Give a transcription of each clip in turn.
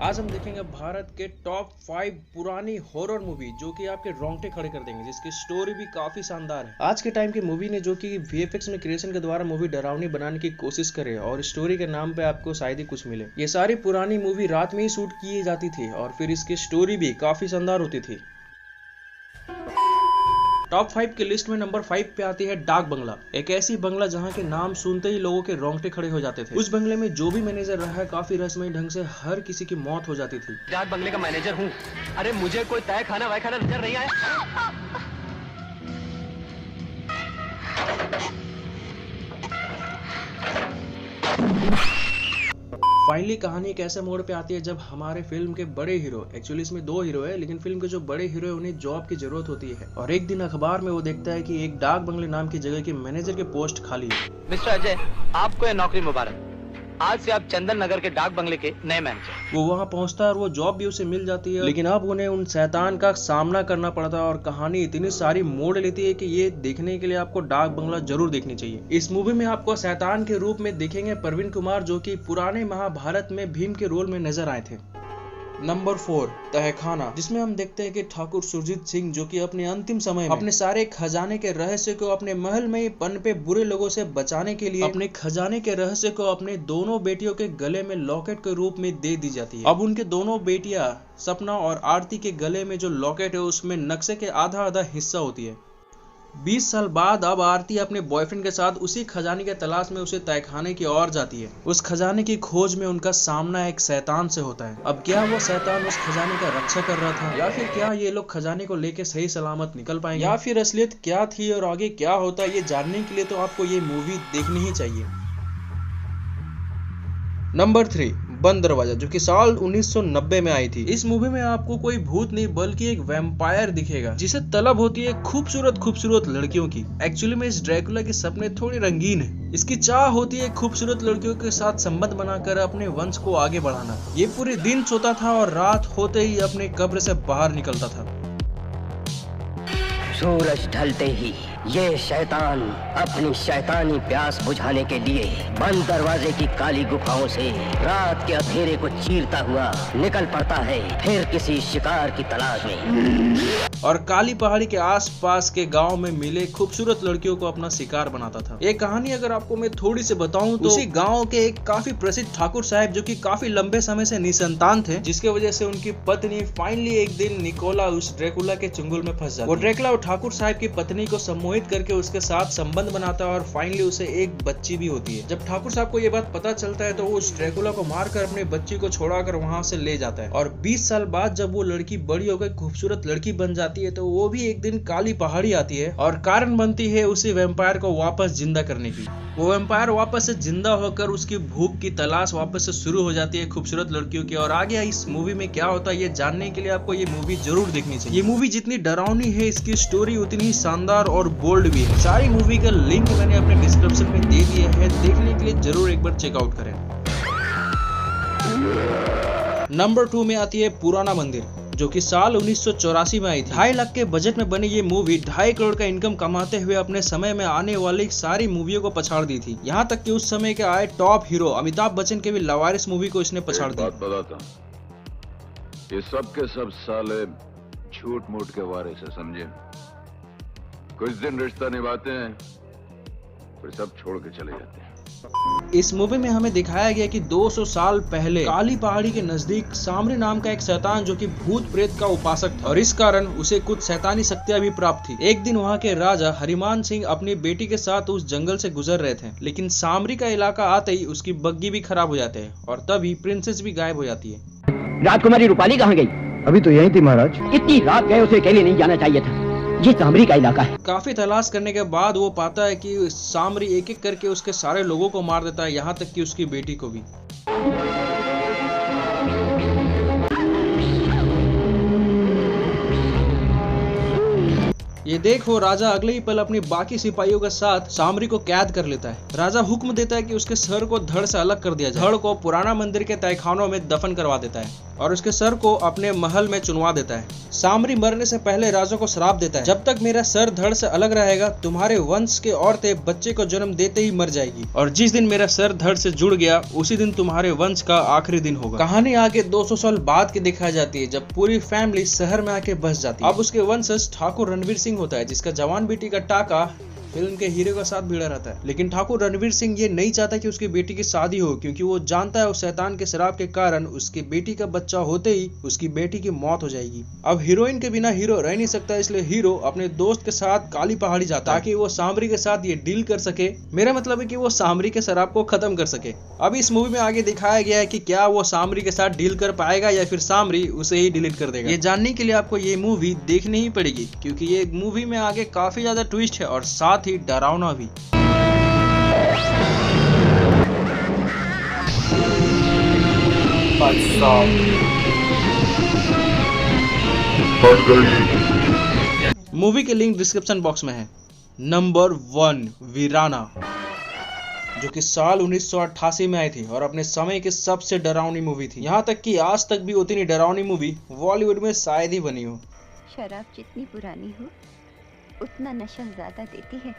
आज हम देखेंगे भारत के टॉप 5 पुरानी हॉरर मूवी जो कि आपके रोंगटे खड़े कर देंगे, जिसकी स्टोरी भी काफी शानदार है। आज के टाइम की मूवी ने जो कि वीएफएक्स में क्रिएशन के द्वारा मूवी डरावनी बनाने की कोशिश करे और स्टोरी के नाम पे आपको शायद ही कुछ मिले। ये सारी पुरानी मूवी रात में ही शूट की जाती थी और फिर इसकी स्टोरी भी काफी शानदार होती थी। टॉप 5 की लिस्ट में नंबर 5 पे आती है डाक बंगला। एक ऐसी बंगला जहां के नाम सुनते ही लोगों के रोंगटे खड़े हो जाते थे। उस बंगले में जो भी मैनेजर रहा है काफी रहस्यमय ढंग से हर किसी की मौत हो जाती थी। डाक बंगले का मैनेजर हूँ। अरे मुझे कोई तय खाना वाय खाना नजर नहीं आया। फाइनली कहानी एक ऐसे मोड़ पे आती है जब हमारे फिल्म के बड़े हीरो, एक्चुअली इसमें 2 हीरो है, लेकिन फिल्म के जो बड़े हीरो है उन्हें जॉब की जरूरत होती है और एक दिन अखबार में वो देखता है कि एक डाक बंगले नाम की जगह की मैनेजर की पोस्ट खाली है। मिस्टर अजय, आपको यह नौकरी मुबारक। आज से आप चंदन नगर के डाक बंगले के नए मैनेजर। वो वहाँ पहुँचता है और वो जॉब भी उसे मिल जाती है, लेकिन अब उन्हें उन शैतान का सामना करना पड़ता है और कहानी इतनी सारी मोड़ लेती है कि ये देखने के लिए आपको डाक बंगला जरूर देखनी चाहिए। इस मूवी में आपको शैतान के रूप में दिखेंगे प्रवीण कुमार, जो कि पुराने महाभारत में भीम के रोल में नजर आए थे। नंबर 4 तहखाना, जिसमें हम देखते हैं कि ठाकुर सुरजीत सिंह जो कि अपने अंतिम समय में अपने सारे खजाने के रहस्य को अपने महल में ही पनपे बुरे लोगों से बचाने के लिए अपने खजाने के रहस्य को अपने दोनों बेटियों के गले में लॉकेट के रूप में दे दी जाती है। अब उनके दोनों बेटियां सपना और आरती के गले में जो लॉकेट है उसमें नक्शे के आधा हिस्सा होती है। 20 साल बाद अब आरती अपने बॉयफ्रेंड के साथ उसी खजाने के तलाश में उसे तहखाने की ओर जाती है। उस खजाने की खोज में उनका सामना एक शैतान से होता है। अब क्या वो शैतान उस खजाने का रक्षा कर रहा था, या फिर क्या ये लोग खजाने को लेके सही सलामत निकल पाएंगे, या फिर असलियत क्या थी और आगे क्या होता है, ये जानने के लिए तो आपको ये मूवी देखनी ही चाहिए। नंबर 3 बंद दरवाजा, जो कि साल 1990 में आई थी। इस मूवी में आपको कोई भूत नहीं बल्कि एक वैम्पायर दिखेगा जिसे तलब होती है खूबसूरत लड़कियों की। एक्चुअली में इस ड्रैकुला के सपने थोड़ी रंगीन है। इसकी चाह होती है खूबसूरत लड़कियों के साथ संबंध बनाकर अपने वंश को आगे बढ़ाना। ये पूरे दिन सोता था और रात होते ही अपने कब्र से बाहर निकलता था। सूरज ढलते ही ये शैतान अपनी शैतानी प्यास बुझाने के लिए बंद दरवाजे की काली गुफाओं से रात के अंधेरे को चीरता हुआ निकल पड़ता है, फिर किसी शिकार की तलाश में, और काली पहाड़ी के आसपास के गांव में मिले खूबसूरत लड़कियों को अपना शिकार बनाता था। ये कहानी अगर आपको मैं थोड़ी सी बताऊं तो उसी गांव के एक काफी प्रसिद्ध ठाकुर साहब जो कि काफी लंबे समय से निसंतान थे, जिसके वजह से उनकी पत्नी फाइनली एक दिन निकोला उस ड्रैकुला के चुंगल में फंस जाती है। वो ड्रैकुला ठाकुर साहब की पत्नी को सम्मोहित करके उसके साथ संबंध बनाता है और फाइनली उसे एक बच्ची भी होती है। जब ठाकुर साहब को ये बात पता चलता है तो वो उस ड्रैकुला को मारकर अपने बच्ची को छोड़ाकर वहां से ले जाता है। और 20 साल बाद जब वो लड़की बड़ी होकर खूबसूरत लड़की बन जाती है तो वो भी एक दिन काली पहाड़ी आती है और कारण बनती है उसी वैम्पायर को वापस जिंदा करने की। वो वैम्पायर वापस से जिंदा होकर उसकी भूख की तलाश वापस से शुरू हो जाती है खूबसूरत लड़कियों की। और आगे इस मूवी में क्या होता है ये जानने के लिए आपको ये मूवी जरूर देखनी चाहिए। ये मूवी जितनी डरावनी है इसकी स्टोरी उतनी ही शानदार और बोल्ड भी है। सारी मूवी का लिंक मैंने अपने डिस्क्रिप्शन में दे दिया है, देखने के लिए जरूर एक बार चेकआउट करें। नंबर 2 में आती है पुराना मंदिर, जो कि साल 1984 में आई थी। 2.5 लाख के बजट में बनी ये मूवी 2.5 करोड़ का इनकम कमाते हुए अपने समय में आने वाली सारी मूवियों को पछाड़ दी थी। यहाँ तक कि उस समय के आए टॉप हीरो अमिताभ बच्चन के भी लवारिस मूवी को इसने पछाड़ दिया। बात बताता हूं, ये सब के सब साले झूठ मूठ के वारे से, समझे? कुछ दिन रिश्ता निभाते हैं फिर सब छोड़ के चले जाते हैं। इस मूवी में हमें दिखाया गया कि 200 साल पहले काली पहाड़ी के नजदीक सामरी नाम का एक शैतान जो कि भूत प्रेत का उपासक था और इस कारण उसे कुछ शैतानी शक्तियां भी प्राप्त थी। एक दिन वहां के राजा हरिमान सिंह अपनी बेटी के साथ उस जंगल से गुजर रहे थे, लेकिन सामरी का इलाका आते ही उसकी बग्गी भी खराब हो जाते हैं और तभी प्रिंसेस भी गायब हो जाती है। राजकुमारी रूपाली कहाँ गई? अभी तो यही थी महाराज। इतनी रात गए, उसे अकेले नहीं जाना चाहिए था। ये सामरी का इलाका है। काफी तलाश करने के बाद वो पाता है कि सामरी एक एक करके उसके सारे लोगों को मार देता है, यहाँ तक कि उसकी बेटी को भी। ये देखो राजा अगले ही पल अपनी बाकी सिपाहियों के साथ सामरी को कैद कर लेता है। राजा हुक्म देता है कि उसके सर को धड़ से अलग कर दिया जाए। धड़ को पुराना मंदिर के तहखानों में दफन करवा देता है और उसके सर को अपने महल में चुनवा देता है। सामरी मरने से पहले राजा को श्राप देता है, जब तक मेरा सर धड़ से अलग रहेगा तुम्हारे वंश के औरतें बच्चे को जन्म देते ही मर जाएगी, और जिस दिन मेरा सर धड़ से जुड़ गया उसी दिन तुम्हारे वंश का आखिरी दिन होगा। कहानी आगे 200 साल बाद की दिखाई जाती है, जब पूरी फैमिली शहर में आके बस जाती है। अब उसके वंशज ठाकुर रणवीर सिंह होता है, जिसका जवान बेटी का टाका फिल्म के हीरो के साथ भिड़ा रहता है। लेकिन ठाकुर रणवीर सिंह ये नहीं चाहता कि उसकी बेटी की शादी हो, क्योंकि वो जानता है उस शैतान के शराब के कारण उसकी बेटी का बच्चा होते ही उसकी बेटी की मौत हो जाएगी। अब हीरोइन के बिना हीरो रह नहीं सकता, इसलिए हीरो अपने दोस्त के साथ काली पहाड़ी जाता है ताकि वो सामरी के साथ ये डील कर सके। मेरा मतलब है कि वो सामरी के शराब को खत्म कर सके। अब इस मूवी में आगे दिखाया गया है कि क्या वो सामरी के साथ डील कर पाएगा या फिर सामरी उसे ही डिलीट कर देगा। ये जानने के लिए आपको ये मूवी देखनी ही पड़ेगी, क्योंकि ये मूवी में आगे काफी ज्यादा ट्विस्ट है और साथ ही डरावना भी। मूवी के लिंक डिस्क्रिप्शन बॉक्स में है। नंबर 1 वीराना, जो कि साल 1988 में आई थी और अपने समय की सबसे डरावनी मूवी थी। यहाँ तक कि आज तक भी उतनी डरावनी मूवी बॉलीवुड में शायद ही बनी हो। शराब जितनी पुरानी हो उतना नशा ज्यादा देती है।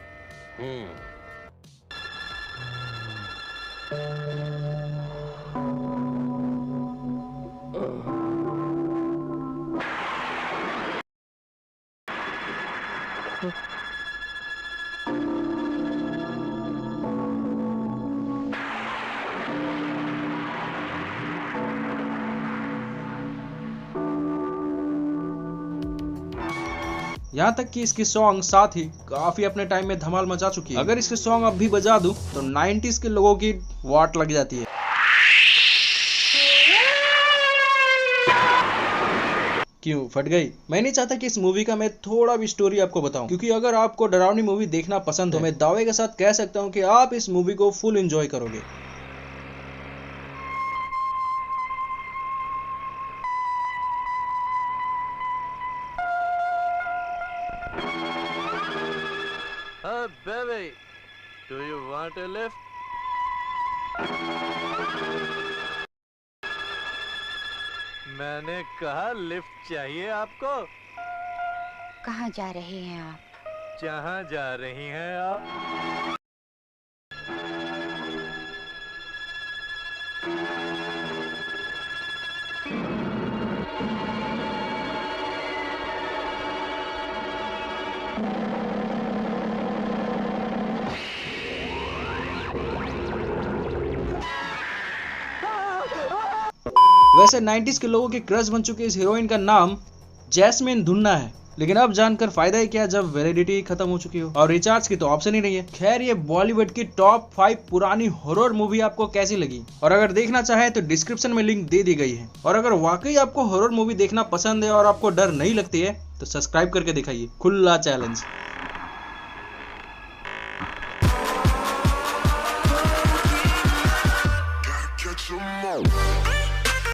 यहाँ तक कि इसकी सॉन्ग साथ ही काफी अपने टाइम में धमाल मचा चुकी है। अगर इसके सॉन्ग अब भी बजा दूं तो 90s के लोगों की वाट लग जाती है। क्यों फट गई? मैं नहीं चाहता कि इस मूवी का मैं थोड़ा भी स्टोरी आपको बताऊं, क्योंकि अगर आपको डरावनी मूवी देखना पसंद है तो मैं दावे के साथ कह सकता हूं कि आप इस मूवी को फुल एंजॉय करोगे। Baby, do you want a lift? मैंने कहा लिफ्ट चाहिए आपको। कहाँ जा रहे हैं आप? जहाँ जा रही हैं आप। वैसे 90s के लोगों की क्रश बन चुकी इस हीरोइन का नाम जैस्मिन धुन्ना है, लेकिन अब जानकर फायदा ही क्या जब वैलिडिटी खत्म हो चुकी हो और रिचार्ज की तो ऑप्शन ही नहीं है। खैर, ये बॉलीवुड की टॉप 5 पुरानी हॉरर मूवी आपको कैसी लगी, और अगर देखना चाहे तो डिस्क्रिप्शन में लिंक दे दी गई है। और अगर वाकई आपको हॉरर मूवी देखना पसंद है और आपको डर नहीं लगती है तो सब्सक्राइब करके दिखाइए। खुला चैलेंज।